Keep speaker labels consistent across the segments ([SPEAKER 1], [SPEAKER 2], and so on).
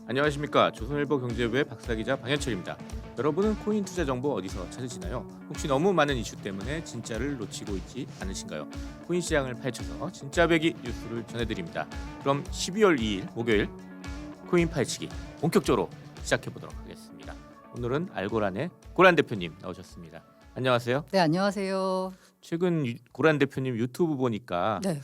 [SPEAKER 1] 안녕하십니까. 조선일보 경제부의 박사기자 방현철입니다. 여러분은 코인 투자 정보 어디서 찾으시나요? 혹시 너무 많은 이슈 때문에 진짜를 놓치고 있지 않으신가요? 코인 시장을 파헤쳐서 진짜 배기 뉴스를 전해드립니다. 그럼 12월 2일 목요일 코인 파헤치기 본격적으로 시작해보도록 하겠습니다. 오늘은 알고란의 고란 대표님 나오셨습니다. 안녕하세요.
[SPEAKER 2] 네, 안녕하세요.
[SPEAKER 1] 최근 고란 대표님 유튜브 보니까
[SPEAKER 2] 네.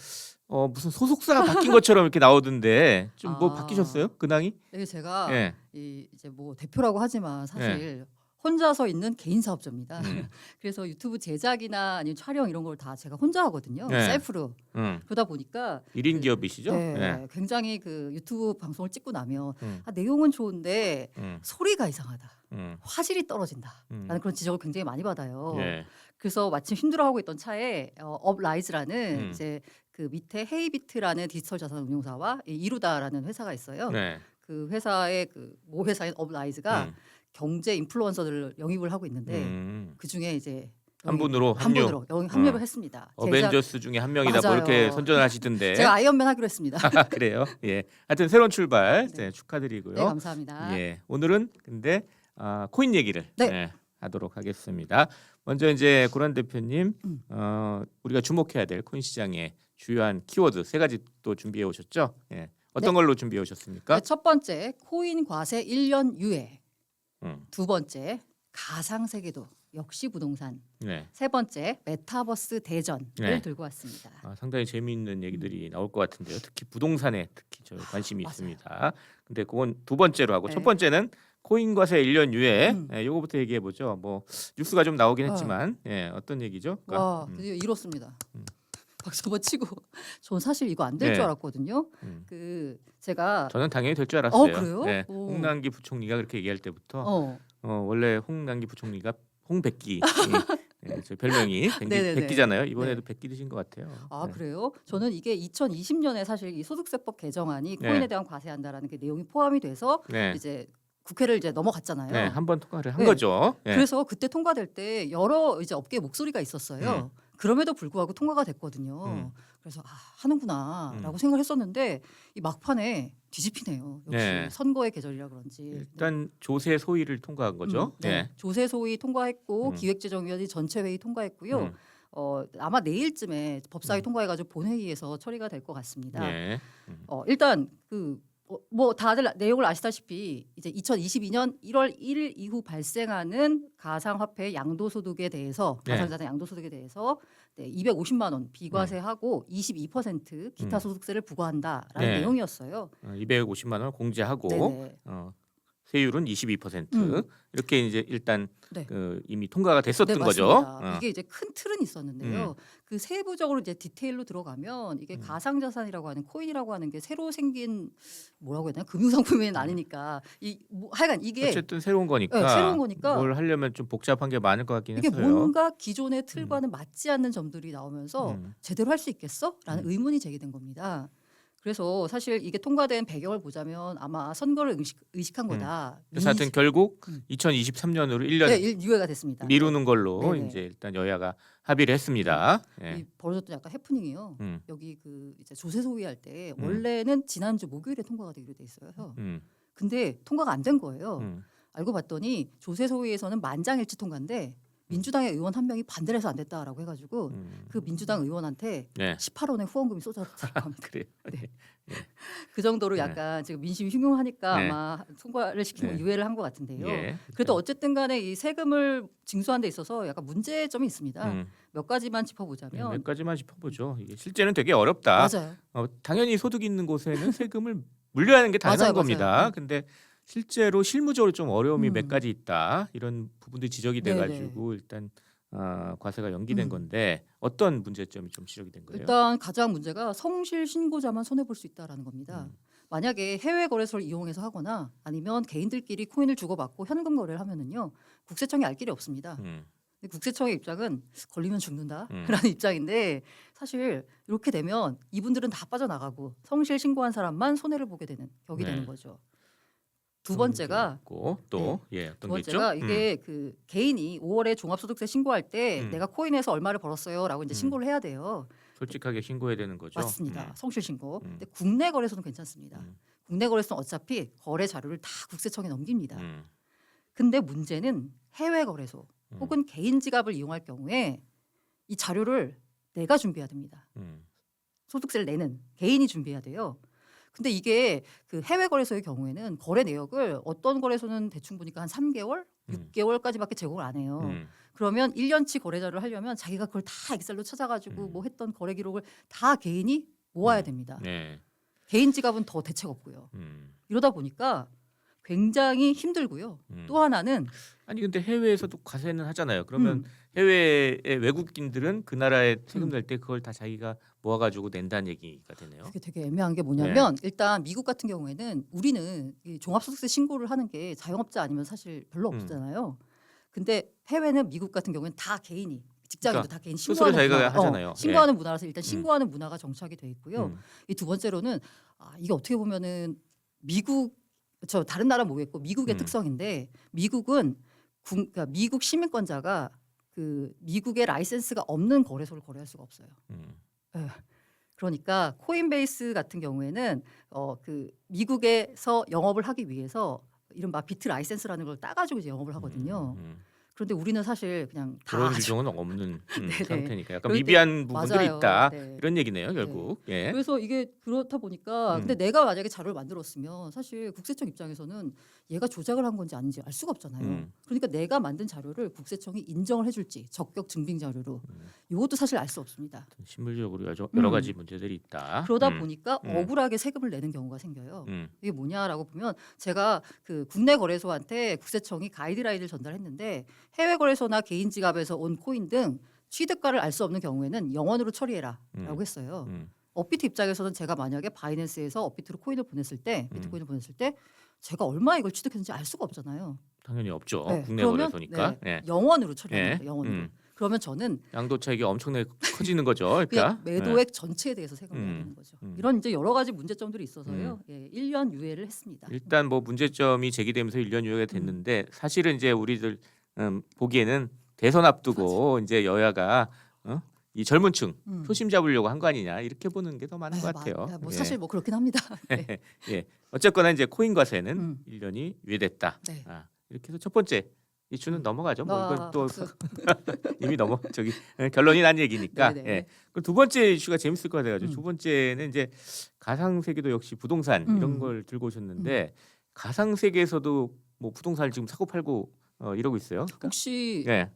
[SPEAKER 1] 무슨 소속사가 바뀐 것처럼 이렇게 나오던데 좀 뭐
[SPEAKER 2] 아.
[SPEAKER 1] 바뀌셨어요? 근황이?
[SPEAKER 2] 이게 제가
[SPEAKER 1] 예.
[SPEAKER 2] 이제 뭐 대표라고 하지만 사실 혼자서 있는 개인 사업자입니다.
[SPEAKER 1] 음.
[SPEAKER 2] 그래서 유튜브 제작이나 아니면 촬영 이런 걸 다 제가 혼자 하거든요.
[SPEAKER 1] 네.
[SPEAKER 2] 셀프로. 그러다 보니까
[SPEAKER 1] 1인 기업이시죠?
[SPEAKER 2] 네, 굉장히 그 유튜브 방송을 찍고 나면
[SPEAKER 1] 음.
[SPEAKER 2] 내용은 좋은데
[SPEAKER 1] 음.
[SPEAKER 2] 소리가 이상하다.
[SPEAKER 1] 음.
[SPEAKER 2] 화질이 떨어진다라는 그런 지적을 굉장히 많이 받아요.
[SPEAKER 1] 예.
[SPEAKER 2] 그래서 마침 힘들어하고 있던 차에 업라이즈라는 이제 그 밑에 헤이비트라는 디지털 자산 운용사와 이루다라는 회사가 있어요.
[SPEAKER 1] 네.
[SPEAKER 2] 그 회사의 그 모 회사인 업라이즈가
[SPEAKER 1] 음.
[SPEAKER 2] 경제 인플루언서들을 영입을 하고 있는데
[SPEAKER 1] 음.
[SPEAKER 2] 그 중에 이제
[SPEAKER 1] 한 분으로 합류.
[SPEAKER 2] 합류를 했습니다.
[SPEAKER 1] 어벤져스 중에 한 명이다. 뭐
[SPEAKER 2] 맞아요.
[SPEAKER 1] 이렇게 선전하시던데.
[SPEAKER 2] 제가 아이언맨 하기로 했습니다.
[SPEAKER 1] 그래요. 예. 하여튼 새로운 출발
[SPEAKER 2] 네.
[SPEAKER 1] 네, 축하드리고요.
[SPEAKER 2] 네, 감사합니다.
[SPEAKER 1] 예. 오늘은 근데 코인 얘기를
[SPEAKER 2] 네.
[SPEAKER 1] 하도록 하겠습니다. 먼저 이제 고란 대표님
[SPEAKER 2] 음.
[SPEAKER 1] 우리가 주목해야 될 코인 시장의 주요한 키워드 세 가지 또 준비해 오셨죠? 예. 어떤
[SPEAKER 2] 네.
[SPEAKER 1] 걸로 준비해 오셨습니까?
[SPEAKER 2] 네, 첫 번째 코인 과세 1년 유예.
[SPEAKER 1] 음.
[SPEAKER 2] 두 번째 가상 세계도 역시 부동산.
[SPEAKER 1] 네.
[SPEAKER 2] 세 번째 메타버스 대전을
[SPEAKER 1] 네.
[SPEAKER 2] 들고 왔습니다.
[SPEAKER 1] 상당히 재미있는 얘기들이 나올 것 같은데요. 특히 부동산에 특히 저 관심이
[SPEAKER 2] 맞아요.
[SPEAKER 1] 있습니다. 근데 그건 두 번째로 하고
[SPEAKER 2] 네.
[SPEAKER 1] 첫 번째는 코인 과세 1년 유예.
[SPEAKER 2] 음.
[SPEAKER 1] 요거부터 얘기해 보죠. 뭐 뉴스가 좀 나오긴
[SPEAKER 2] 어.
[SPEAKER 1] 했지만 어떤 얘기죠?
[SPEAKER 2] 와, 드디어 이뤘습니다.
[SPEAKER 1] 음.
[SPEAKER 2] 박수 한번 치고. 전 사실 이거 안 될
[SPEAKER 1] 네.
[SPEAKER 2] 줄 알았거든요.
[SPEAKER 1] 음.
[SPEAKER 2] 그 제가
[SPEAKER 1] 저는 당연히 될 줄 알았어요.
[SPEAKER 2] 그래요?
[SPEAKER 1] 네.
[SPEAKER 2] 오.
[SPEAKER 1] 홍남기 부총리가 그렇게 얘기할 때부터
[SPEAKER 2] 어,
[SPEAKER 1] 원래 홍남기 부총리가 홍백기 저 별명이
[SPEAKER 2] 네네네.
[SPEAKER 1] 백기잖아요. 이번에도
[SPEAKER 2] 네.
[SPEAKER 1] 백기 드신 것 같아요.
[SPEAKER 2] 아
[SPEAKER 1] 네.
[SPEAKER 2] 그래요? 저는 이게 2020년에 사실 이 소득세법 개정안이
[SPEAKER 1] 네.
[SPEAKER 2] 코인에 대한 과세한다라는 게 내용이 포함이 돼서
[SPEAKER 1] 네.
[SPEAKER 2] 이제 국회를 이제 넘어갔잖아요.
[SPEAKER 1] 네, 한 번 통과를 한
[SPEAKER 2] 네.
[SPEAKER 1] 거죠. 네.
[SPEAKER 2] 그래서 그때 통과될 때 여러 이제 업계 목소리가 있었어요. 그럼에도 불구하고 통과가 됐거든요.
[SPEAKER 1] 음.
[SPEAKER 2] 그래서 하는구나라고 생각했었는데 이 막판에 뒤집히네요. 역시
[SPEAKER 1] 네.
[SPEAKER 2] 선거의 계절이라 그런지.
[SPEAKER 1] 일단 조세 소위를 통과한 거죠.
[SPEAKER 2] 네. 조세 소위 통과했고
[SPEAKER 1] 음.
[SPEAKER 2] 기획재정위원회 전체 회의 통과했고요.
[SPEAKER 1] 음.
[SPEAKER 2] 아마 내일쯤에 법사위 통과해가지고 본회의에서 처리가 될 것 같습니다.
[SPEAKER 1] 네.
[SPEAKER 2] 일단 뭐 다들 내용을 아시다시피 이제 2022년 1월 1일 이후 발생하는 가상화폐 양도소득에 대해서
[SPEAKER 1] 네.
[SPEAKER 2] 가상자산 양도소득에 대해서 250만 원 비과세하고 22% 기타
[SPEAKER 1] 음.
[SPEAKER 2] 소득세를 부과한다라는
[SPEAKER 1] 네.
[SPEAKER 2] 내용이었어요.
[SPEAKER 1] 250만 원 공제하고
[SPEAKER 2] 네네.
[SPEAKER 1] 세율은 22%
[SPEAKER 2] 음.
[SPEAKER 1] 이렇게 이제 일단
[SPEAKER 2] 네.
[SPEAKER 1] 이미 통과가 됐었던
[SPEAKER 2] 네,
[SPEAKER 1] 거죠.
[SPEAKER 2] 맞습니다. 이게 이제 큰 틀은 있었는데요. 그 세부적으로 이제 디테일로 들어가면 이게 가상자산이라고 하는 코인이라고 하는 게 새로 생긴 뭐라고 해야 되나 금융상품은 아니니까 하여간 이게
[SPEAKER 1] 어쨌든 새로운 거니까,
[SPEAKER 2] 네, 새로운 거니까
[SPEAKER 1] 뭘 하려면 좀 복잡한 게 많을 것 같긴
[SPEAKER 2] 이게
[SPEAKER 1] 했어요.
[SPEAKER 2] 뭔가 기존의 틀과는 맞지 않는 점들이 나오면서
[SPEAKER 1] 음.
[SPEAKER 2] 제대로 할 수 있겠어? 라는 의문이 제기된 겁니다. 그래서 사실 이게 통과된 배경을 보자면 아마 선거를 의식한 거다.
[SPEAKER 1] 그래서 하여튼 결국
[SPEAKER 2] 음.
[SPEAKER 1] 2023년으로 1년
[SPEAKER 2] 네, 유예가 됐습니다.
[SPEAKER 1] 미루는 걸로
[SPEAKER 2] 네네.
[SPEAKER 1] 이제 일단 여야가 합의를 했습니다.
[SPEAKER 2] 이 벌어졌던 약간 해프닝이요.
[SPEAKER 1] 음.
[SPEAKER 2] 여기 그 이제 조세 소위할 때
[SPEAKER 1] 음.
[SPEAKER 2] 원래는 지난주 목요일에 통과가 되기로 돼 있어요.
[SPEAKER 1] 음.
[SPEAKER 2] 근데 통과가 안 된 거예요.
[SPEAKER 1] 음.
[SPEAKER 2] 알고 봤더니 조세 소위에서는 만장일치 통과인데 민주당의 의원 한 명이 반대를 해서 안 됐다라고 해가지고 그 민주당 의원한테
[SPEAKER 1] 네.
[SPEAKER 2] 18원의 후원금이 쏟아졌다고 합니다.
[SPEAKER 1] 그래요.
[SPEAKER 2] 네. 그 정도로
[SPEAKER 1] 네.
[SPEAKER 2] 약간 지금 민심이 흉흉하니까
[SPEAKER 1] 네.
[SPEAKER 2] 아마 통과를 시키고
[SPEAKER 1] 네.
[SPEAKER 2] 유예를 한 것 같은데요.
[SPEAKER 1] 예.
[SPEAKER 2] 그래도 어쨌든 간에 이 세금을 징수하는 데 있어서 약간 문제점이 있습니다. 몇 가지만 짚어보자면
[SPEAKER 1] 몇 가지만 짚어보죠. 이게 실제는 되게 어렵다.
[SPEAKER 2] 맞아요.
[SPEAKER 1] 당연히 소득 있는 곳에는 세금을 물려야 하는 게 당연한
[SPEAKER 2] 맞아요,
[SPEAKER 1] 겁니다.
[SPEAKER 2] 맞아요.
[SPEAKER 1] 근데 실제로 실무적으로 좀 어려움이
[SPEAKER 2] 음.
[SPEAKER 1] 몇 가지 있다. 이런 부분들이 지적이
[SPEAKER 2] 네네.
[SPEAKER 1] 돼가지고 일단 과세가 연기된
[SPEAKER 2] 음.
[SPEAKER 1] 건데 어떤 문제점이 좀 지적이 된 거예요?
[SPEAKER 2] 일단 가장 문제가 성실 신고자만 손해 볼 수 있다라는 겁니다. 만약에 해외 거래소를 이용해서 하거나 아니면 개인들끼리 코인을 주고받고 현금 거래를 하면은요 국세청이 알 길이 없습니다. 근데 국세청의 입장은 걸리면 죽는다라는 입장인데 사실 이렇게 되면 이분들은 다 빠져나가고 성실 신고한 사람만 손해를 보게 되는 격이
[SPEAKER 1] 네.
[SPEAKER 2] 되는 거죠. 두 번째가
[SPEAKER 1] 또 어떤
[SPEAKER 2] 두
[SPEAKER 1] 게 있죠?
[SPEAKER 2] 번째가 이게 그 개인이 5월에 종합소득세 신고할 때
[SPEAKER 1] 음.
[SPEAKER 2] 내가 코인에서 얼마를 벌었어요라고 이제
[SPEAKER 1] 음.
[SPEAKER 2] 신고를 해야 돼요.
[SPEAKER 1] 솔직하게 신고해야 되는 거죠.
[SPEAKER 2] 맞습니다. 성실 신고.
[SPEAKER 1] 음.
[SPEAKER 2] 근데 국내 거래소는 괜찮습니다.
[SPEAKER 1] 음.
[SPEAKER 2] 국내 거래소는 어차피 거래 자료를 다 국세청에 넘깁니다.
[SPEAKER 1] 음.
[SPEAKER 2] 근데 문제는 해외 거래소 혹은 개인 지갑을 이용할 경우에 이 자료를 내가 준비해야 됩니다. 소득세를 내는 개인이 준비해야 돼요. 근데 이게 그 해외 거래소의 경우에는 거래 내역을 어떤 거래소는 대충 보니까 한 3개월, 6개월까지밖에 제공을 안 해요. 그러면 1년치 거래자를 하려면 자기가 그걸 다 엑셀로 찾아가지고 뭐 했던 거래 기록을 다 개인이 모아야 됩니다.
[SPEAKER 1] 네.
[SPEAKER 2] 개인 지갑은 더 대책 없고요. 이러다 보니까 굉장히 힘들고요. 또 하나는
[SPEAKER 1] 아니 근데 해외에서도 과세는 하잖아요. 그러면 해외의 외국인들은 그 나라에 세금 낼 때 그걸 다 자기가 모아가지고 낸다는 얘기가 되네요.
[SPEAKER 2] 그게 되게 애매한 게 뭐냐면 일단 미국 같은 경우에는 우리는 이 종합소득세 신고를 하는 게 자영업자 아니면 사실 별로 없잖아요. 근데 해외는 미국 같은 경우에는 다 개인이 직장인도
[SPEAKER 1] 그러니까
[SPEAKER 2] 다 개인
[SPEAKER 1] 스스로
[SPEAKER 2] 신고하는
[SPEAKER 1] 자기가
[SPEAKER 2] 문화,
[SPEAKER 1] 하잖아요.
[SPEAKER 2] 신고하는 문화라서 일단 신고하는 문화가 정착이 돼 있고요. 이 두 번째로는 이게 어떻게 보면은 미국 저 다른 나라 모르겠고 미국의 특성인데 미국은 그러니까 미국 시민권자가 그 미국의 라이센스가 없는 거래소를 거래할 수가 없어요. 예. 그러니까 코인베이스 같은 경우에는 그 미국에서 영업을 하기 위해서 이른바 비트 라이센스라는 걸 따가지고 이제 영업을 하거든요. 그런데 우리는 사실 그냥 다
[SPEAKER 1] 그런 규정은 없는
[SPEAKER 2] 네네.
[SPEAKER 1] 상태니까 약간
[SPEAKER 2] 그럴 때-
[SPEAKER 1] 미비한 부분들이
[SPEAKER 2] 맞아요.
[SPEAKER 1] 있다
[SPEAKER 2] 네.
[SPEAKER 1] 이런 얘기네요 결국. 예.
[SPEAKER 2] 그래서 이게 그렇다 보니까 근데 내가 만약에 자료를 만들었으면 사실 국세청 입장에서는 얘가 조작을 한 건지 아닌지 알 수가 없잖아요. 그러니까 내가 만든 자료를 국세청이 인정을 해줄지 적격 증빙 자료로 이것도 사실 알 수 없습니다.
[SPEAKER 1] 실물적으로 여러 가지 문제들이 있다.
[SPEAKER 2] 그러다 보니까 억울하게 세금을 내는 경우가 생겨요.
[SPEAKER 1] 음.
[SPEAKER 2] 이게 뭐냐라고 보면 제가 그 국내 거래소한테 국세청이 가이드라인을 전달했는데 해외 거래소나 개인 지갑에서 온 코인 등 취득가를 알 수 없는 경우에는 영원으로 처리해라라고 했어요. 업비트 입장에서는 제가 만약에 바이낸스에서 업비트로 코인을 보냈을 때 비트코인을 보냈을 때 제가 얼마 이걸 취득했는지 알 수가 없잖아요.
[SPEAKER 1] 당연히 없죠.
[SPEAKER 2] 네,
[SPEAKER 1] 국내
[SPEAKER 2] 그러면,
[SPEAKER 1] 거래소니까.
[SPEAKER 2] 네,
[SPEAKER 1] 예.
[SPEAKER 2] 영원으로 처리하는
[SPEAKER 1] 예.
[SPEAKER 2] 거예요. 영원으로. 그러면 저는
[SPEAKER 1] 양도 차익이 엄청나게 커지는 거죠. 그러니까
[SPEAKER 2] 그냥 매도액 전체에 대해서 세금을 내야 되는 거죠.
[SPEAKER 1] 음.
[SPEAKER 2] 이런 이제 여러 가지 문제점들이 있어서요. 1년 유예를 했습니다.
[SPEAKER 1] 일단 뭐 문제점이 제기되면서 1년 유예가 됐는데 사실은 이제 우리들 보기에는 대선 앞두고 이제 여야가 이 젊은층 표심 잡으려고 한 거 아니냐 이렇게 보는 게 더 많은 것 같아요.
[SPEAKER 2] 뭐
[SPEAKER 1] 예.
[SPEAKER 2] 사실 뭐 그렇긴 합니다. 네.
[SPEAKER 1] 예. 어쨌거나 이제 코인 과세는 1년이 유예됐다.
[SPEAKER 2] 네.
[SPEAKER 1] 이렇게 해서 첫 번째 이슈는 넘어가죠. 뭐 이건 또
[SPEAKER 2] 박수.
[SPEAKER 1] 이미 결론이 난 얘기니까.
[SPEAKER 2] 네네.
[SPEAKER 1] 예. 그럼 두 번째 이슈가 재밌을 것 같아가지고 두 번째는 이제 가상세계도 역시 부동산 이런 걸 들고 오셨는데 가상세계에서도 뭐 부동산을 지금 사고 팔고 이러고 있어요. 그러니까,
[SPEAKER 2] 혹시
[SPEAKER 1] 예.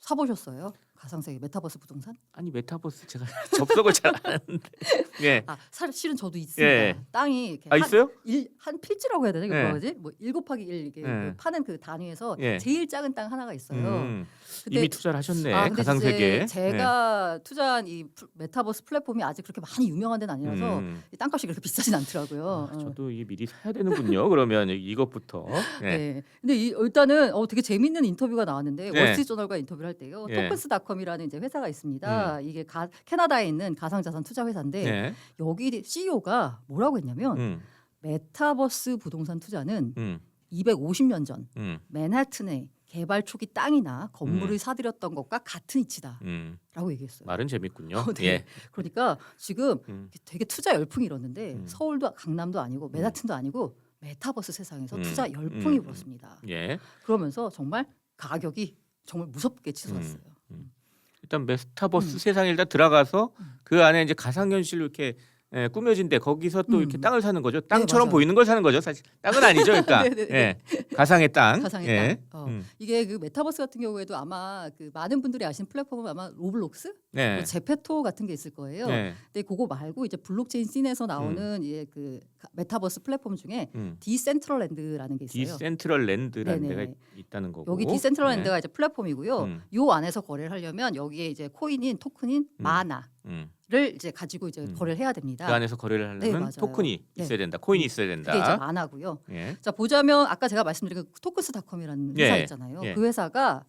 [SPEAKER 2] 사보셨어요? 가상세계 메타버스 부동산?
[SPEAKER 1] 아니 메타버스 제가 접속을 잘 안 하는데. 예.
[SPEAKER 2] 사실은 저도 있습니다.
[SPEAKER 1] 예.
[SPEAKER 2] 땅이 이렇게
[SPEAKER 1] 있어요?
[SPEAKER 2] 한 필지라고 해야 되나? 이거
[SPEAKER 1] 예.
[SPEAKER 2] 뭐지? 뭐 1/1 이게
[SPEAKER 1] 예.
[SPEAKER 2] 파는 그 단위에서
[SPEAKER 1] 예.
[SPEAKER 2] 제일 작은 땅 하나가 있어요. 근데
[SPEAKER 1] 이미 투자를 하셨네.
[SPEAKER 2] 근데
[SPEAKER 1] 가상세계.
[SPEAKER 2] 이제 제가 투자한 이 메타버스 플랫폼이 아직 그렇게 많이 유명한 데는 아니라서 이 땅값이 그렇게 비싸진 않더라고요.
[SPEAKER 1] 저도 이게 미리 사야 되는군요. 그러면 이것부터. 예.
[SPEAKER 2] 네. 근데 일단은 되게 재밌는 인터뷰가 나왔는데
[SPEAKER 1] 네.
[SPEAKER 2] 월스트리트저널과 인터뷰를 할 때요.
[SPEAKER 1] 예.
[SPEAKER 2] 토큰스닷컴이라는 이제 회사가 있습니다. 이게 캐나다에 있는 가상자산 투자 회사인데
[SPEAKER 1] 예.
[SPEAKER 2] 여기 CEO가 뭐라고 했냐면 메타버스 부동산 투자는 250년 전 맨하튼의 개발 초기 땅이나 건물을 사들였던 것과 같은 이치다라고 얘기했어요.
[SPEAKER 1] 말은 재밌군요.
[SPEAKER 2] 네.
[SPEAKER 1] 예.
[SPEAKER 2] 그러니까 지금 되게 투자 열풍이 일었는데 서울도 강남도 아니고 맨하튼도 아니고 메타버스 세상에서 투자 열풍이 불었습니다.
[SPEAKER 1] 예.
[SPEAKER 2] 그러면서 정말 가격이 정말 무섭게 치솟았어요.
[SPEAKER 1] 일단 메타버스 세상에 일단 들어가서 그 안에 이제 가상현실로 이렇게 꾸며진데 거기서 또 이렇게 땅을 사는 거죠. 땅처럼
[SPEAKER 2] 맞아요.
[SPEAKER 1] 보이는 걸 사는 거죠. 사실 땅은 아니죠. 그러니까
[SPEAKER 2] 네네네.
[SPEAKER 1] 예. 가상의 땅.
[SPEAKER 2] 가상의
[SPEAKER 1] 예.
[SPEAKER 2] 땅. 이게 그 메타버스 같은 경우에도 아마 그 많은 분들이 아시는 플랫폼은 아마 로블록스,
[SPEAKER 1] 네.
[SPEAKER 2] 뭐 제페토 같은 게 있을 거예요.
[SPEAKER 1] 네.
[SPEAKER 2] 근데 그거 말고 이제 블록체인 씬에서 나오는 이제 그 메타버스 플랫폼 중에 디센트럴랜드라는 게 있어요.
[SPEAKER 1] 디센트럴랜드라는
[SPEAKER 2] 네네.
[SPEAKER 1] 데가 있다는 거고.
[SPEAKER 2] 여기 디센트럴랜드가 이제 플랫폼이고요.
[SPEAKER 1] 음.
[SPEAKER 2] 요 안에서 거래를 하려면 여기에 이제 코인인 토큰인 마나를 이제 가지고 이제 거래를 해야 됩니다.
[SPEAKER 1] 그 안에서 거래를
[SPEAKER 2] 네,
[SPEAKER 1] 하려면
[SPEAKER 2] 맞아요.
[SPEAKER 1] 토큰이
[SPEAKER 2] 네.
[SPEAKER 1] 있어야 된다. 코인이 있어야 된다.
[SPEAKER 2] 그게 이제 마나고요.
[SPEAKER 1] 예.
[SPEAKER 2] 자 보자면 아까 제가 말씀드린 그 토큰스닷컴이라는 회사
[SPEAKER 1] 예.
[SPEAKER 2] 있잖아요.
[SPEAKER 1] 예.
[SPEAKER 2] 그 회사가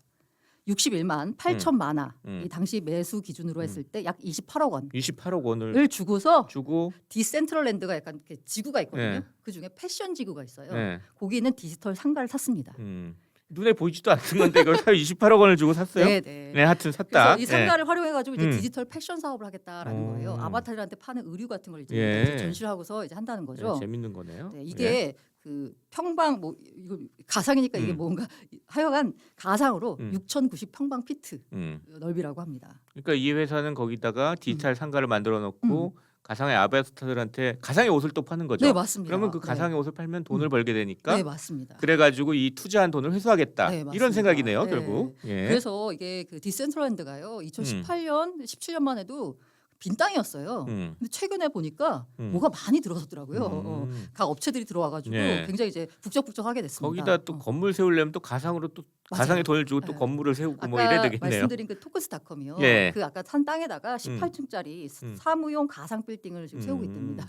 [SPEAKER 2] 61만 8천 만화
[SPEAKER 1] 음.
[SPEAKER 2] 이 당시 매수 기준으로 했을 때 약 28억 원을
[SPEAKER 1] 28억 원을
[SPEAKER 2] 주고서
[SPEAKER 1] 주고
[SPEAKER 2] 디센트럴랜드가 약간 이렇게 지구가 있거든요.
[SPEAKER 1] 예.
[SPEAKER 2] 그 중에 패션 지구가 있어요.
[SPEAKER 1] 예.
[SPEAKER 2] 거기 있는 디지털 상가를 샀습니다.
[SPEAKER 1] 음. 눈에 보이지도 않는 건데 이걸 28억 원을 주고 샀어요?
[SPEAKER 2] 네, 네.
[SPEAKER 1] 네, 하여튼 샀다.
[SPEAKER 2] 그래서 이 상가를 활용해가지고 이제
[SPEAKER 1] 음.
[SPEAKER 2] 디지털 패션 사업을 하겠다라는 거예요. 아바타들한테 파는 의류 같은 걸 이제
[SPEAKER 1] 예.
[SPEAKER 2] 전시를 하고서 이제 한다는 거죠.
[SPEAKER 1] 네, 재밌는 거네요.
[SPEAKER 2] 네, 이게 그 평방 뭐 이거 가상이니까 이게 뭔가 하여간 가상으로 6,090 평방 피트 넓이라고 합니다.
[SPEAKER 1] 그러니까 이 회사는 거기다가 디지털 상가를 만들어 놓고 가상의 아바타들한테 가상의 옷을 또 파는 거죠.
[SPEAKER 2] 네, 맞습니다.
[SPEAKER 1] 그러면 그
[SPEAKER 2] 네.
[SPEAKER 1] 가상의 옷을 팔면 돈을 벌게 되니까
[SPEAKER 2] 네, 맞습니다.
[SPEAKER 1] 그래가지고 이 투자한 돈을 회수하겠다.
[SPEAKER 2] 네, 맞습니다.
[SPEAKER 1] 이런 생각이네요,
[SPEAKER 2] 네.
[SPEAKER 1] 결국. 예.
[SPEAKER 2] 그래서 이게 그 디센트럴랜드가요. 2018년, 17년만 해도 빈 땅이었어요. 근데 최근에 보니까 뭐가 많이 들어섰더라고요. 각 업체들이 들어와가지고
[SPEAKER 1] 네.
[SPEAKER 2] 굉장히 이제 북적북적하게 됐습니다.
[SPEAKER 1] 거기다 또 건물 세우려면 또 가상으로 또
[SPEAKER 2] 맞아요.
[SPEAKER 1] 가상의 돈을 주고 또
[SPEAKER 2] 네.
[SPEAKER 1] 건물을 세우고
[SPEAKER 2] 아까
[SPEAKER 1] 뭐 이래야 되겠네요.
[SPEAKER 2] 말씀드린 그 토크스닷컴이요.
[SPEAKER 1] 예.
[SPEAKER 2] 그 아까 산 땅에다가 18층짜리 사무용 가상 빌딩을 지금 세우고 있답니다.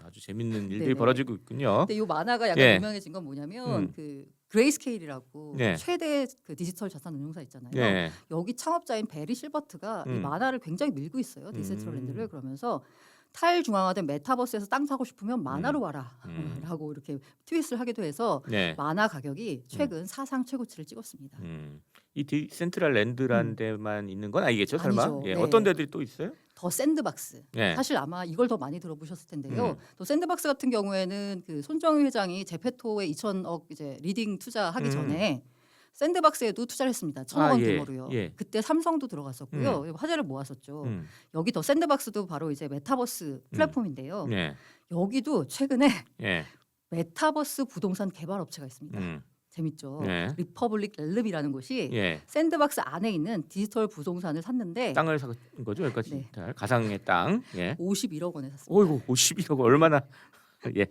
[SPEAKER 1] 아주 재밌는 일들이
[SPEAKER 2] 네네.
[SPEAKER 1] 벌어지고 있군요.
[SPEAKER 2] 근데 이 만화가 약간
[SPEAKER 1] 예.
[SPEAKER 2] 유명해진 건 뭐냐면 그 그레이스케일이라고
[SPEAKER 1] 네.
[SPEAKER 2] 최대 그 디지털 자산 운용사 있잖아요.
[SPEAKER 1] 네.
[SPEAKER 2] 여기 창업자인 베리 실버트가 이 만화를 굉장히 밀고 있어요. 디센트럴랜드를. 그러면서 탈중앙화된 메타버스에서 땅 사고 싶으면 만화로 와라 라고 이렇게 트윗을 하기도 해서
[SPEAKER 1] 네.
[SPEAKER 2] 만화 가격이 최근 사상 최고치를 찍었습니다.
[SPEAKER 1] 이 디센트럴 랜드라는 데만 있는 건 아니겠죠, 설마?
[SPEAKER 2] 아니죠.
[SPEAKER 1] 예.
[SPEAKER 2] 네.
[SPEAKER 1] 어떤 데들이 또 있어요?
[SPEAKER 2] 더 샌드박스.
[SPEAKER 1] 네.
[SPEAKER 2] 사실 아마 이걸 더 많이 들어보셨을 텐데요. 더 샌드박스 같은 경우에는 그 손정희 회장이 제페토에 2천억 이제 리딩 투자하기 전에 샌드박스에도 투자를 했습니다. 1,000억 원
[SPEAKER 1] 예.
[SPEAKER 2] 규모로요.
[SPEAKER 1] 예.
[SPEAKER 2] 그때 삼성도 들어갔었고요. 화제를 모았었죠.
[SPEAKER 1] 음.
[SPEAKER 2] 여기 더 샌드박스도 바로 이제 메타버스 플랫폼인데요.
[SPEAKER 1] 네.
[SPEAKER 2] 여기도 최근에
[SPEAKER 1] 예.
[SPEAKER 2] 메타버스 부동산 개발 업체가 있습니다. 재밌죠.
[SPEAKER 1] 네.
[SPEAKER 2] 리퍼블릭 렐름이라는 곳이
[SPEAKER 1] 예.
[SPEAKER 2] 샌드박스 안에 있는 디지털 부동산을 샀는데
[SPEAKER 1] 땅을 산 거죠, 그러니까
[SPEAKER 2] 네.
[SPEAKER 1] 디지털 가상의 땅. 예.
[SPEAKER 2] 51억 원에 샀습니다.
[SPEAKER 1] 어이구, 51억 얼마나? 예.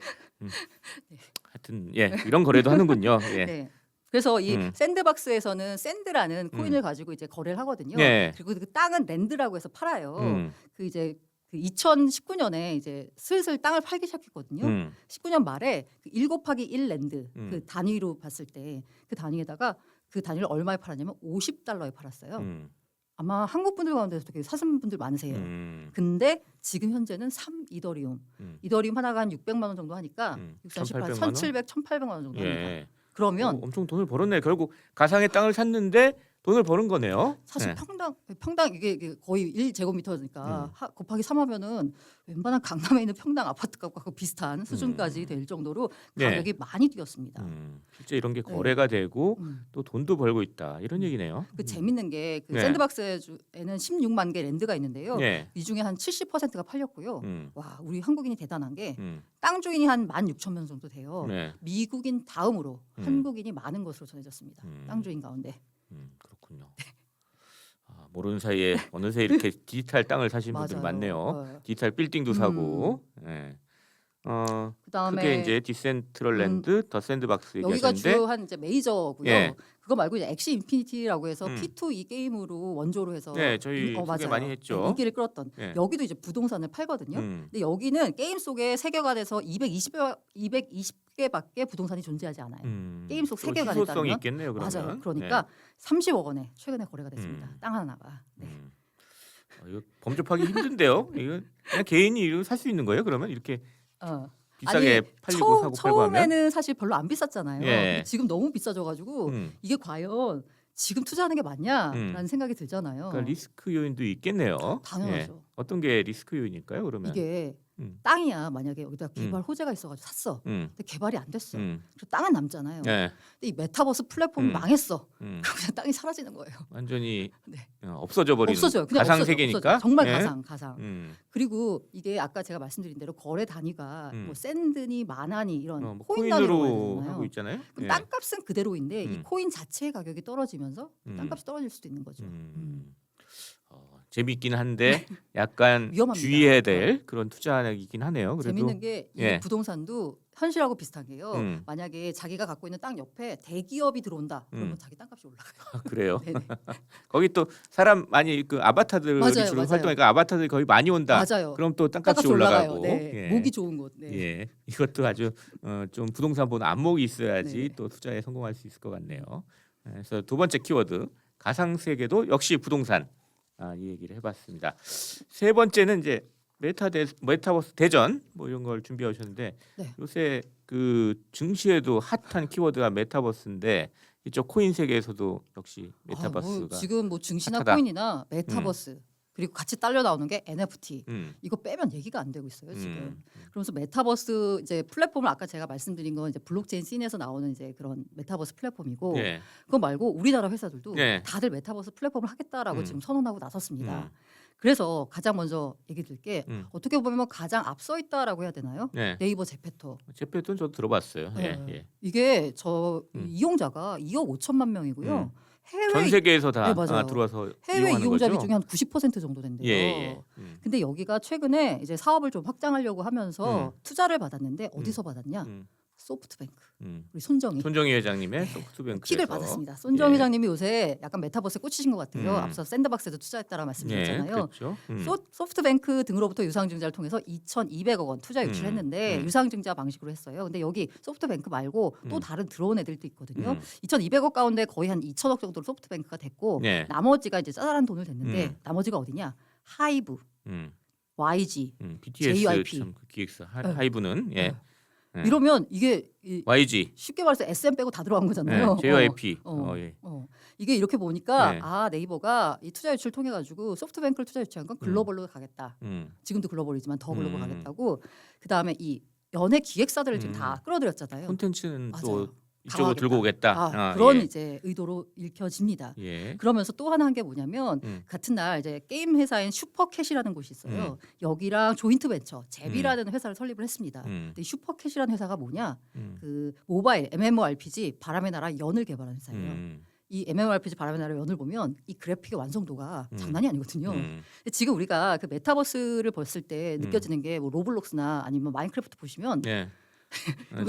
[SPEAKER 1] 하여튼 예, 이런 거래도 하는군요. 예.
[SPEAKER 2] 네. 그래서 이 샌드박스에서는 샌드라는 코인을 가지고 이제 거래를 하거든요.
[SPEAKER 1] 네.
[SPEAKER 2] 그리고 그 땅은 랜드라고 해서 팔아요. 그 이제 그 2019년에 이제 슬슬 땅을 팔기 시작했거든요. 19년 말에 그 1 곱하기 1 랜드 그 단위로 봤을 때 그 단위에다가 그 단위를 얼마에 팔았냐면 $50에 팔았어요. 아마 한국 분들 가운데서도 되게 사신 분들 많으세요. 근데 지금 현재는 3 이더리움. 이더리움 하나가 한 600만 원 정도 하니까 638, 1,700, 1,800만 원 정도 합니다.
[SPEAKER 1] 예.
[SPEAKER 2] 그러면
[SPEAKER 1] 엄청 돈을 벌었네. 결국 가상의 땅을 샀는데 돈을 버는 거네요.
[SPEAKER 2] 사실
[SPEAKER 1] 네.
[SPEAKER 2] 평당 이게 거의 1제곱미터니까 곱하기 3 하면은 웬만한 강남에 있는 평당 아파트 값과 비슷한 수준까지 될 정도로
[SPEAKER 1] 네.
[SPEAKER 2] 가격이 많이 뛰었습니다.
[SPEAKER 1] 실제 이런 게 거래가 되고 또 돈도 벌고 있다. 이런 얘기네요.
[SPEAKER 2] 그 재밌는 게 그
[SPEAKER 1] 네.
[SPEAKER 2] 샌드박스에는 16만 개 랜드가 있는데요.
[SPEAKER 1] 네.
[SPEAKER 2] 이 중에 한 70%가 팔렸고요. 와, 우리 한국인이 대단한 게 땅
[SPEAKER 1] 음.
[SPEAKER 2] 주인이 한 16,000명 정도 돼요.
[SPEAKER 1] 네.
[SPEAKER 2] 미국인 다음으로 한국인이 많은 것으로 전해졌습니다.
[SPEAKER 1] 음.
[SPEAKER 2] 땅 주인 가운데.
[SPEAKER 1] 그렇군요. 아, 모르는 사이에 어느새 이렇게 디지털 땅을 사신 분들이
[SPEAKER 2] 맞아요.
[SPEAKER 1] 많네요. 디지털 빌딩도 사고. 예.
[SPEAKER 2] 그다음에
[SPEAKER 1] 그게 이제 디센트럴랜드 더 샌드박스
[SPEAKER 2] 여기가
[SPEAKER 1] 얘기하셨는데
[SPEAKER 2] 주요 한 이제 메이저고요.
[SPEAKER 1] 예.
[SPEAKER 2] 그거 말고 이제 엑시 인피니티라고 해서 P2E 게임으로 원조로 해서
[SPEAKER 1] 네, 저희 소개
[SPEAKER 2] 맞아요.
[SPEAKER 1] 많이 했죠.
[SPEAKER 2] 네, 인기를 끌었던
[SPEAKER 1] 예.
[SPEAKER 2] 여기도 이제 부동산을 팔거든요. 근데 여기는 게임 속에 세계관에서 220개밖에 부동산이 존재하지 않아요. 게임 속 세계관에
[SPEAKER 1] 희소성이
[SPEAKER 2] 따르면
[SPEAKER 1] 있겠네요. 그러면.
[SPEAKER 2] 맞아요. 그러니까 30억 원에 최근에 거래가 됐습니다. 땅 하나가. 네.
[SPEAKER 1] 이거 범접하기 힘든데요. 이거 그냥 개인이 이거 살 수 있는 거예요? 그러면 이렇게 비싸게 팔리고 사고 팔고 하면?
[SPEAKER 2] 처음에는 사실 별로 안 비쌌잖아요.
[SPEAKER 1] 예.
[SPEAKER 2] 근데 지금 너무 비싸져가지고 이게 과연 지금 투자하는 게 맞냐라는 생각이 들잖아요.
[SPEAKER 1] 그러니까 리스크 요인도 있겠네요.
[SPEAKER 2] 당연하죠.
[SPEAKER 1] 예. 어떤 게 리스크 요인일까요? 그러면
[SPEAKER 2] 이게
[SPEAKER 1] 음.
[SPEAKER 2] 땅이야. 만약에 여기다 개발 호재가 있어가지고 샀어. 근데 개발이 안 됐어. 그리고 땅은 남잖아요.
[SPEAKER 1] 예.
[SPEAKER 2] 근데 이 메타버스 플랫폼이 망했어.
[SPEAKER 1] 음.
[SPEAKER 2] 그럼 그냥 땅이 사라지는 거예요.
[SPEAKER 1] 완전히
[SPEAKER 2] 네.
[SPEAKER 1] 없어져 버리는
[SPEAKER 2] 없어져요. 그냥
[SPEAKER 1] 가상
[SPEAKER 2] 없어져,
[SPEAKER 1] 세계니까.
[SPEAKER 2] 없어져. 정말
[SPEAKER 1] 예.
[SPEAKER 2] 가상.
[SPEAKER 1] 음.
[SPEAKER 2] 그리고 이게 아까 제가 말씀드린 대로 거래 단위가 뭐 샌드니 마나니 이런
[SPEAKER 1] 뭐
[SPEAKER 2] 코인 단위로
[SPEAKER 1] 코인으로
[SPEAKER 2] 거래되잖아요.
[SPEAKER 1] 하고 있잖아요.
[SPEAKER 2] 그럼
[SPEAKER 1] 예.
[SPEAKER 2] 땅값은 그대로인데 이 코인 자체의 가격이 떨어지면서 땅값이 떨어질 수도 있는 거죠.
[SPEAKER 1] 재밌긴 한데 약간
[SPEAKER 2] 위험합니다.
[SPEAKER 1] 주의해야 될 그런 투자이긴 하네요. 그래도
[SPEAKER 2] 재밌는 게 이
[SPEAKER 1] 예.
[SPEAKER 2] 부동산도 현실하고 비슷한 게요. 만약에 자기가 갖고 있는 땅 옆에 대기업이 들어온다. 그러면 자기 땅값이 올라가요.
[SPEAKER 1] 그래요.
[SPEAKER 2] 네네.
[SPEAKER 1] 거기 또 사람 많이 그 아바타들이
[SPEAKER 2] 맞아요,
[SPEAKER 1] 주로
[SPEAKER 2] 맞아요.
[SPEAKER 1] 활동하니까 아바타들이 거의 많이 온다.
[SPEAKER 2] 맞아요.
[SPEAKER 1] 그럼 또 땅값이
[SPEAKER 2] 땅값이 올라가요.
[SPEAKER 1] 올라가고.
[SPEAKER 2] 네.
[SPEAKER 1] 예.
[SPEAKER 2] 목이 좋은 곳. 네.
[SPEAKER 1] 예. 이것도 아주 좀 부동산 보는 안목이 있어야지
[SPEAKER 2] 네.
[SPEAKER 1] 또 투자에 성공할 수 있을 것 같네요. 그래서 두 번째 키워드 가상 세계도 역시 부동산. 이 얘기를 해봤습니다. 세 번째는 이제 메타버스 대전 뭐 이런 걸 준비해 오셨는데
[SPEAKER 2] 네.
[SPEAKER 1] 요새 그 증시에도 핫한 키워드가 메타버스인데 이쪽 코인 세계에서도 역시 메타버스가
[SPEAKER 2] 지금 뭐 증시나
[SPEAKER 1] 핫하다.
[SPEAKER 2] 코인이나 메타버스 그리고 같이 딸려 나오는 게 NFT 이거 빼면 얘기가 안 되고 있어요 지금. 그러면서 메타버스 이제 플랫폼을 아까 제가 말씀드린 건 이제 블록체인 씬에서 나오는 이제 그런 메타버스 플랫폼이고
[SPEAKER 1] 예.
[SPEAKER 2] 그거 말고 우리나라 회사들도
[SPEAKER 1] 예.
[SPEAKER 2] 다들 메타버스 플랫폼을 하겠다라고 지금 선언하고 나섰습니다.
[SPEAKER 1] 음.
[SPEAKER 2] 그래서 가장 먼저 얘기 드릴게 어떻게 보면 가장 앞서 있다라고 해야 되나요?
[SPEAKER 1] 네.
[SPEAKER 2] 네이버 제페토.
[SPEAKER 1] 제페토는 저도 들어봤어요.
[SPEAKER 2] 네.
[SPEAKER 1] 예. 예.
[SPEAKER 2] 이게 저 이용자가 2억 5천만 명이고요. 해외
[SPEAKER 1] 전 세계에서 다
[SPEAKER 2] 네, 맞아요.
[SPEAKER 1] 들어와서
[SPEAKER 2] 해외
[SPEAKER 1] 이용하는
[SPEAKER 2] 이용자
[SPEAKER 1] 거죠?
[SPEAKER 2] 비중이 한 90% 정도 된대요.
[SPEAKER 1] 예, 예.
[SPEAKER 2] 근데 여기가 최근에 이제 사업을 좀 확장하려고 하면서 투자를 받았는데 어디서 받았냐?
[SPEAKER 1] 음.
[SPEAKER 2] 소프트뱅크.
[SPEAKER 1] 음.
[SPEAKER 2] 우리 손정희.
[SPEAKER 1] 손정희 회장님의 소프트뱅크에서
[SPEAKER 2] 킥을 받았습니다. 손정희
[SPEAKER 1] 예.
[SPEAKER 2] 회장님이 요새 약간 메타버스에 꽂히신 것 같아요.
[SPEAKER 1] 음.
[SPEAKER 2] 앞서 샌드박스에도 투자했다라 말씀드렸잖아요.
[SPEAKER 1] 그렇죠.
[SPEAKER 2] 소프트뱅크 등으로부터 유상증자를 통해서 2,200억 원 투자 유치를 했는데 유상증자 방식으로 했어요. 근데 여기 소프트뱅크 말고 또 다른 들어온 애들도 있거든요. 2,200억 가운데 거의 한 2,000억 정도로 소프트뱅크가 됐고
[SPEAKER 1] 네.
[SPEAKER 2] 나머지가 이제 짜잘한 돈을 댔는데 나머지가 어디냐? 하이브, YG,
[SPEAKER 1] BTS
[SPEAKER 2] JYP.
[SPEAKER 1] 참 그 기획사 하이브는 예.
[SPEAKER 2] 이러면 이게
[SPEAKER 1] YG,
[SPEAKER 2] 쉽게 말해서 SM 빼고 다 들어간 거잖아요.
[SPEAKER 1] JYP.
[SPEAKER 2] 예. 이게 이렇게 보니까
[SPEAKER 1] 네.
[SPEAKER 2] 네이버가 이 투자 유치를 통해 가지고 소프트뱅크를 투자 유치한 건 글로벌로 가겠다. 지금도 글로벌이지만 더 글로벌 가겠다고. 그 다음에 이 연예 기획사들을 지금 다 끌어들였잖아요.
[SPEAKER 1] 콘텐츠는 또
[SPEAKER 2] 맞아요.
[SPEAKER 1] 이쪽으로
[SPEAKER 2] 강화하겠다.
[SPEAKER 1] 들고 오겠다.
[SPEAKER 2] 그런
[SPEAKER 1] 예.
[SPEAKER 2] 이제 의도로 읽혀집니다.
[SPEAKER 1] 예.
[SPEAKER 2] 그러면서 또 하나 한 게 뭐냐면 같은 날 이제 게임 회사인 슈퍼캣이라는 곳이 있어요. 여기랑 조인트 벤처 제비라는 회사를 설립을 했습니다. 근데 이 슈퍼캣이라는 회사가 뭐냐? 그 모바일 MMORPG 바람의 나라 연을 개발한 회사예요. 이 MMORPG 바람의 나라 연을 보면 이 그래픽의 완성도가 장난이 아니거든요. 근데 지금 우리가 그 메타버스를 봤을 때 느껴지는 게 뭐 로블록스나 아니면 마인크래프트 보시면
[SPEAKER 1] 예.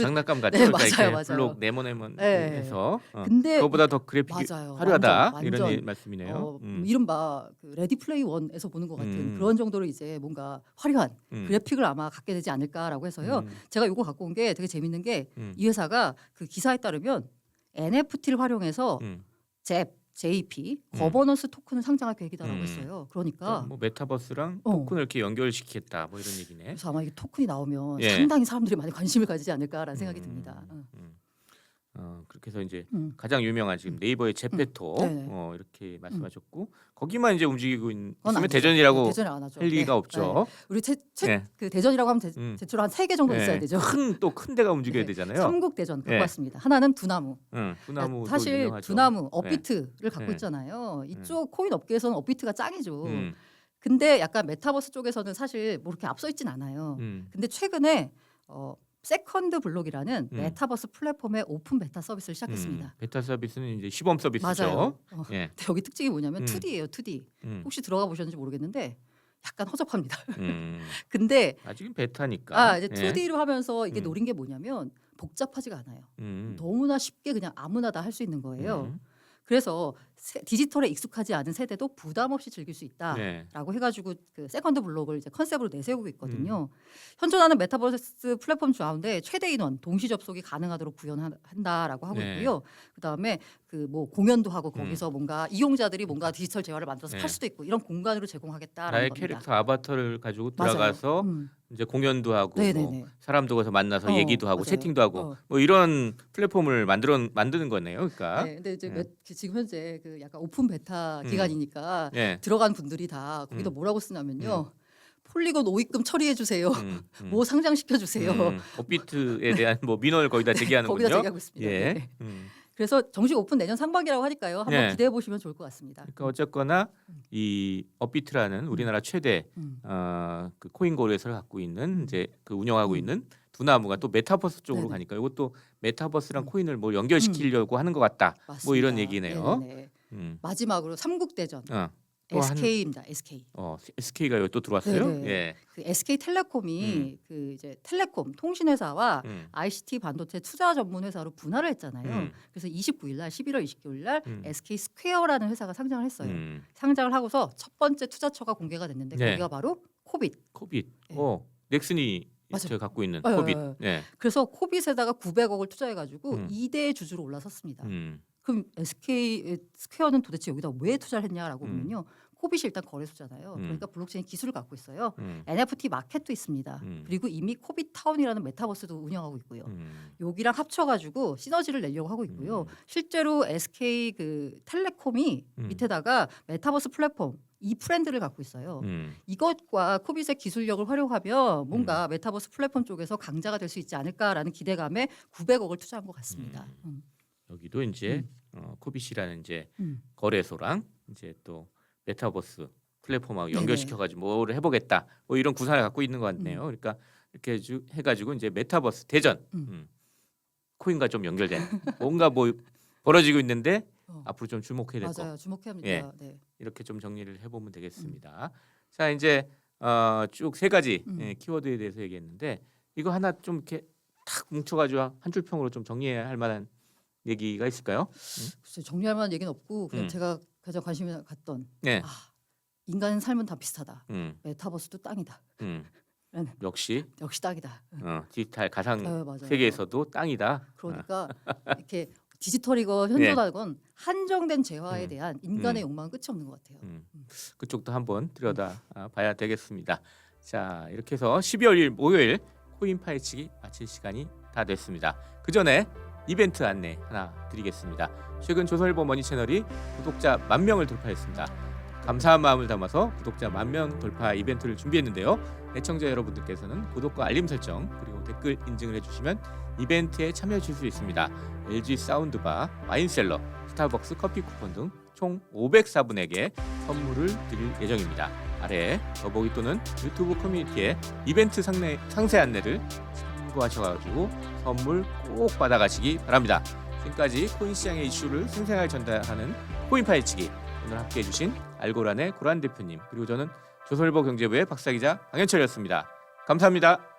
[SPEAKER 1] 장난감 같죠.
[SPEAKER 2] 네,
[SPEAKER 1] 그러니까
[SPEAKER 2] 맞아요,
[SPEAKER 1] 이렇게
[SPEAKER 2] 맞아요.
[SPEAKER 1] 블록 네모네모
[SPEAKER 2] 네.
[SPEAKER 1] 해서
[SPEAKER 2] 근데
[SPEAKER 1] 그거보다 더 그래픽이
[SPEAKER 2] 맞아요.
[SPEAKER 1] 화려하다
[SPEAKER 2] 완전,
[SPEAKER 1] 이런
[SPEAKER 2] 완전.
[SPEAKER 1] 말씀이네요.
[SPEAKER 2] 이른바 그 레디 플레이 원에서 보는 것 같은 그런 정도로 이제 뭔가 화려한 그래픽을 아마 갖게 되지 않을까라고 해서요. 제가 이거 갖고 온 게 되게 재밌는 게 이 회사가 그 기사에 따르면 NFT를 활용해서 JP 거버넌스 토큰을 상장할 계획이다라고 했어요. 그러니까
[SPEAKER 1] 뭐 메타버스랑 토큰을 이렇게 연결시키겠다 뭐 이런 얘기네.
[SPEAKER 2] 그래서 아마 이게 토큰이 나오면
[SPEAKER 1] 예.
[SPEAKER 2] 상당히 사람들이 많이 관심을 가지지 않을까라는 생각이 듭니다.
[SPEAKER 1] 그렇게 해서 이제 가장 유명한 지금 네이버의 제페토
[SPEAKER 2] 네네.
[SPEAKER 1] 이렇게 말씀하셨고 거기만 이제 움직이고 있으면
[SPEAKER 2] 아니죠.
[SPEAKER 1] 대전이라고
[SPEAKER 2] 대전은 안 하죠.
[SPEAKER 1] 할 리가
[SPEAKER 2] 네.
[SPEAKER 1] 없죠.
[SPEAKER 2] 네. 우리
[SPEAKER 1] 네.
[SPEAKER 2] 그 대전이라고 하면 대체로 한 3개 정도
[SPEAKER 1] 네.
[SPEAKER 2] 있어야 되죠.
[SPEAKER 1] 큰 데가 움직여야
[SPEAKER 2] 네.
[SPEAKER 1] 되잖아요.
[SPEAKER 2] 삼국 대전 갖고
[SPEAKER 1] 네.
[SPEAKER 2] 왔습니다. 하나는 두나무.
[SPEAKER 1] 두나무도
[SPEAKER 2] 사실
[SPEAKER 1] 유명하죠.
[SPEAKER 2] 두나무 업비트를 갖고
[SPEAKER 1] 네.
[SPEAKER 2] 있잖아요. 이쪽 코인 업계에서는 업비트가 짱이죠.
[SPEAKER 1] 음.
[SPEAKER 2] 근데 약간 메타버스 쪽에서는 사실 뭐 이렇게 앞서 있진 않아요. 근데 최근에 세컨드 블록이라는 메타버스 플랫폼의 오픈 베타 서비스를 시작했습니다.
[SPEAKER 1] 베타 서비스는 이제 시범 서비스죠.
[SPEAKER 2] 맞아요.
[SPEAKER 1] 예.
[SPEAKER 2] 근데 여기 특징이 뭐냐면 2D예요. 2D. 혹시 들어가 보셨는지 모르겠는데 약간 허접합니다. 근데
[SPEAKER 1] 아직은 베타니까.
[SPEAKER 2] 이제
[SPEAKER 1] 예.
[SPEAKER 2] 2D로 하면서 이게 노린 게 뭐냐면 복잡하지가 않아요. 너무나 쉽게 그냥 아무나 다 할 수 있는 거예요. 그래서 디지털에 익숙하지 않은 세대도 부담 없이 즐길 수 있다라고
[SPEAKER 1] 네.
[SPEAKER 2] 해가지고 그 세컨드 블록을 이제 컨셉으로 내세우고 있거든요. 현존하는 메타버스 플랫폼 가운데 최대 인원 동시 접속이 가능하도록 구현한다라고 하고
[SPEAKER 1] 네.
[SPEAKER 2] 있고요. 그 다음에 그 뭐 공연도 하고 거기서 뭔가 이용자들이 뭔가 디지털 재화를 만들어서
[SPEAKER 1] 네.
[SPEAKER 2] 팔 수도 있고 이런 공간으로 제공하겠다라는
[SPEAKER 1] 나의
[SPEAKER 2] 겁니다.
[SPEAKER 1] 캐릭터 아바타를 가지고
[SPEAKER 2] 맞아요.
[SPEAKER 1] 들어가서
[SPEAKER 2] 음.
[SPEAKER 1] 이제 공연도 하고 뭐
[SPEAKER 2] 네네네.
[SPEAKER 1] 사람도 가서 만나서 얘기도 하고
[SPEAKER 2] 맞아요.
[SPEAKER 1] 채팅도 하고 뭐 이런 플랫폼을 만드는 거네요. 그러니까.
[SPEAKER 2] 네, 근데 이제
[SPEAKER 1] 네.
[SPEAKER 2] 지금 현재 그 약간 오픈 베타 기간이니까
[SPEAKER 1] 예.
[SPEAKER 2] 들어간 분들이 다 거기다 뭐라고 쓰냐면요. 폴리곤 오입금 처리해 주세요. 뭐 상장시켜 주세요.
[SPEAKER 1] 업비트에 대한 뭐 민원을 거기다 제기하는군요.
[SPEAKER 2] 거기다 제기하고 있습니다.
[SPEAKER 1] 예.
[SPEAKER 2] 네. 그래서 정식 오픈 내년 상반기라고 하니까요. 한번
[SPEAKER 1] 네.
[SPEAKER 2] 기대해 보시면 좋을 것 같습니다.
[SPEAKER 1] 그러니까 어쨌거나 이 업비트라는 우리나라 최대 그 코인 거래소를 갖고 있는 이제 그 운영하고 있는 두나무가 또 메타버스 쪽으로
[SPEAKER 2] 네네.
[SPEAKER 1] 가니까 이것도 메타버스랑 코인을 뭐 연결시키려고 하는 것 같다.
[SPEAKER 2] 맞습니다.
[SPEAKER 1] 뭐 이런 얘기네요.
[SPEAKER 2] 네네네.
[SPEAKER 1] 음.
[SPEAKER 2] 마지막으로 삼국대전
[SPEAKER 1] 또 한-
[SPEAKER 2] SK입니다. SK.
[SPEAKER 1] SK가 여기 또 들어왔어요.
[SPEAKER 2] 네네.
[SPEAKER 1] 예.
[SPEAKER 2] 그 SK텔레콤이 그 이제 텔레콤 통신회사와 ICT 반도체 투자 전문 회사로 분할을 했잖아요. 그래서 29일 날 11월 29일 날 SK 스퀘어라는 회사가 상장을 했어요. 상장을 하고서 첫 번째 투자처가 공개가 됐는데
[SPEAKER 1] 네.
[SPEAKER 2] 거기가 바로 코빗.
[SPEAKER 1] 코빗.
[SPEAKER 2] 네.
[SPEAKER 1] 넥슨이
[SPEAKER 2] 맞아요.
[SPEAKER 1] 제가 갖고 있는
[SPEAKER 2] 네,
[SPEAKER 1] 코빗.
[SPEAKER 2] 네, 네.
[SPEAKER 1] 예.
[SPEAKER 2] 그래서 코빗에다가 900억을 투자해가지고 2대 주주로 올라섰습니다. 그럼 SK 스퀘어는 도대체 여기다 왜 투자를 했냐라고 보면요. 코빗이 일단 거래소잖아요.
[SPEAKER 1] 음.
[SPEAKER 2] 그러니까 블록체인 기술을 갖고 있어요.
[SPEAKER 1] 음.
[SPEAKER 2] NFT 마켓도 있습니다. 그리고 이미 코빗 타운이라는 메타버스도 운영하고 있고요. 여기랑 합쳐가지고 시너지를 내려고 하고 있고요. 실제로 SK 그 텔레콤이 밑에다가 메타버스 플랫폼 이프렌드를 갖고 있어요. 이것과 코빗의 기술력을 활용하면 뭔가 메타버스 플랫폼 쪽에서 강자가 될 수 있지 않을까라는 기대감에 900억을 투자한 것 같습니다.
[SPEAKER 1] 여기도 이제 코빗이라는 이제
[SPEAKER 2] 음.
[SPEAKER 1] 거래소랑 이제 또 메타버스 플랫폼하고
[SPEAKER 2] 네네.
[SPEAKER 1] 연결시켜가지고 뭐를 해보겠다. 뭐 이런 구상을 갖고 있는 것 같네요. 그러니까 이렇게 해가지고 이제 메타버스 대전 코인과 좀 연결된 뭔가 뭐 벌어지고 있는데 앞으로 좀 주목해야 될 거.
[SPEAKER 2] 맞아요. 주목해야 합니다.
[SPEAKER 1] 예.
[SPEAKER 2] 네.
[SPEAKER 1] 이렇게 좀 정리를 해보면 되겠습니다. 자 이제 쭉 세 가지 키워드에 대해서 얘기했는데 이거 하나 좀 이렇게 탁 뭉쳐가지고 한 줄 평으로 좀 정리해야 할 만한 얘기가 있을까요?
[SPEAKER 2] 글쎄, 정리할 만한 얘기는 없고 그냥
[SPEAKER 1] 음.
[SPEAKER 2] 제가 가장 관심이 갔던
[SPEAKER 1] 네.
[SPEAKER 2] 인간의 삶은 다 비슷하다.
[SPEAKER 1] 음,
[SPEAKER 2] 메타버스도 땅이다. 라는.
[SPEAKER 1] 역시
[SPEAKER 2] 역시 땅이다.
[SPEAKER 1] 디지털 가상
[SPEAKER 2] 맞아요.
[SPEAKER 1] 세계에서도 땅이다.
[SPEAKER 2] 그러니까 이렇게 디지털이건 현존하건 한정된 재화에 대한 인간의 욕망은 끝이 없는 것 같아요.
[SPEAKER 1] 그쪽도 한번 들여다 봐야 되겠습니다. 자 이렇게 해서 12월 1일 목요일 코인 파헤치기 마칠 시간이 다 됐습니다. 그 전에 이벤트 안내 하나 드리겠습니다. 최근 조선일보 머니 채널이 구독자 10,000명을 돌파했습니다. 감사한 마음을 담아서 구독자 10,000명 돌파 이벤트를 준비했는데요. 애청자 여러분들께서는 구독과 알림 설정 그리고 댓글 인증을 해주시면 이벤트에 참여하실 수 있습니다. LG 사운드바, 와인셀러, 스타벅스 커피 쿠폰 등 총 504분에게 선물을 드릴 예정입니다. 아래 더보기 또는 유튜브 커뮤니티에 이벤트 상세 안내를 참고하셔가지고 선물 꼭 받아가시기 바랍니다. 지금까지 코인 시장의 이슈를 생생하게 전달하는 코인 파헤치기 오늘 함께해주신 알고란의 고란 대표님 그리고 저는 조선일보 경제부의 박사기자 강현철이었습니다. 감사합니다.